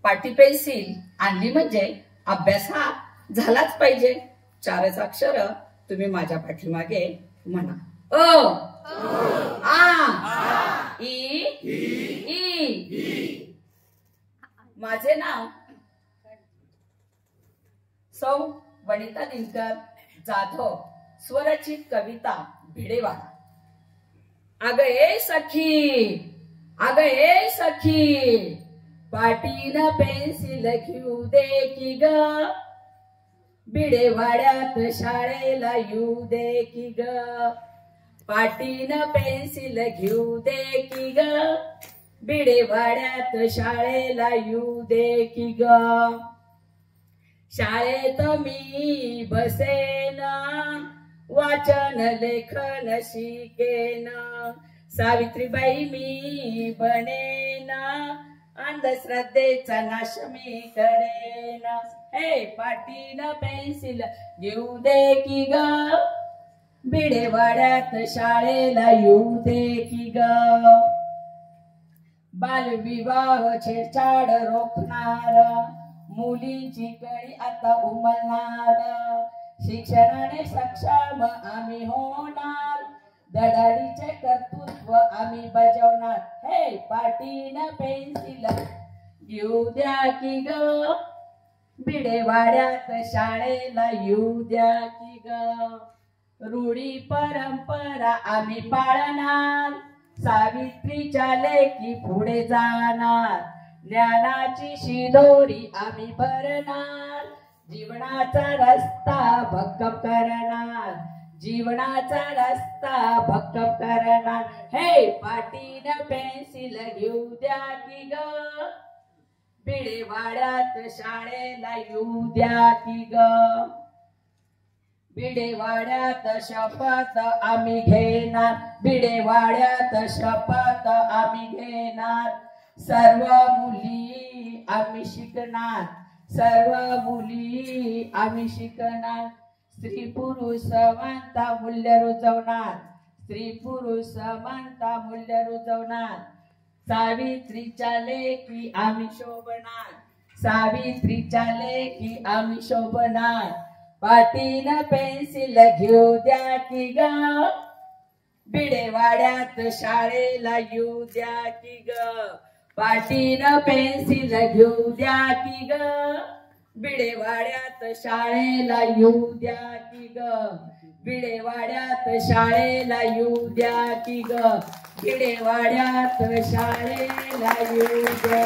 पाटी पेन्सिल आणली म्हणजे अभ्यास हा झालाच पाहिजे. 4च अक्षर तुम्ही माझ्या पाठीमागे म्हणा. अ आ ई ई. माझे नाव सौ वनिता दिनकर जाधव. स्वरचित कविता भिडेवाडा. अग ए सखी, अग ए सखी, पाटीन पेन्सिल घेऊ दे की ग, भिडेवाड्यात शाळेला येऊ दे की ग, पाटीन पेन्सिल घेऊ दे की ग, भिडेवाड्यात शाळेला येऊ दे की ग. शाळेत मी बसेन, वाचन लेखन शिकेन, सावित्रीबाई मी बनेन, अंधश्रद्धेचा नाश मी करेन. हे पाटीन पेन्सिल घेऊ दे की ग, भिडेवाड्यात शाळेला येऊ दे की ग. बालविवाह छेडछाड रोखणार, मुलींची कळी आता उमलणार, शिक्षणाने सक्षम आम्ही होणार, धडाडीचे कर्तृत्व आम्ही बजावणार. हे पाटीन पेन्सिल घेऊ द्या की ग, भिडेवाड्यात शाळेला येऊ द्या की ग. रूढी परंपरा आम्ही पाळणार, सावित्रीच्या लेकी पुढे जाणार, ज्ञानाची शिदोरी आम्ही भरणार, जीवनाचा रस्ता भक्कम करणार, जीवनाचा रस्ता भक्कम करणार. हे पाटीन पेन्सिल घेऊ द्या की ग, भिडेवाड्यात शाळेला येऊ द्या की ग. भिडेवाड्यात शपथ आम्ही घेणार, भिडेवाड्यात शपथ आम्ही घेणार, सर्व मुली आम्ही शिकणार, सर्व मुली आम्ही शिकणार, स्त्री पुरुष समानता मूल्य रुजवणार, स्त्री पुरुष समानता मूल्य रुजवणार, सावित्रीच्या लेकी आम्ही शोभणार, सावित्रीच्या लेकी आम्ही शोभणार. पाटीन पेन्सिल घेऊ द्या की ग, भिडेवाड्यात शाळेला येऊ द्या की ग, पाटीन पेन्सिल घेऊ द्या की ग, भिडेवाड्यात शाळेला येऊ द्या की ग, भिडेवाड्यात शाळेला येऊ द्या की ग, भिडेवाड्यात शाळेला येऊ द्या.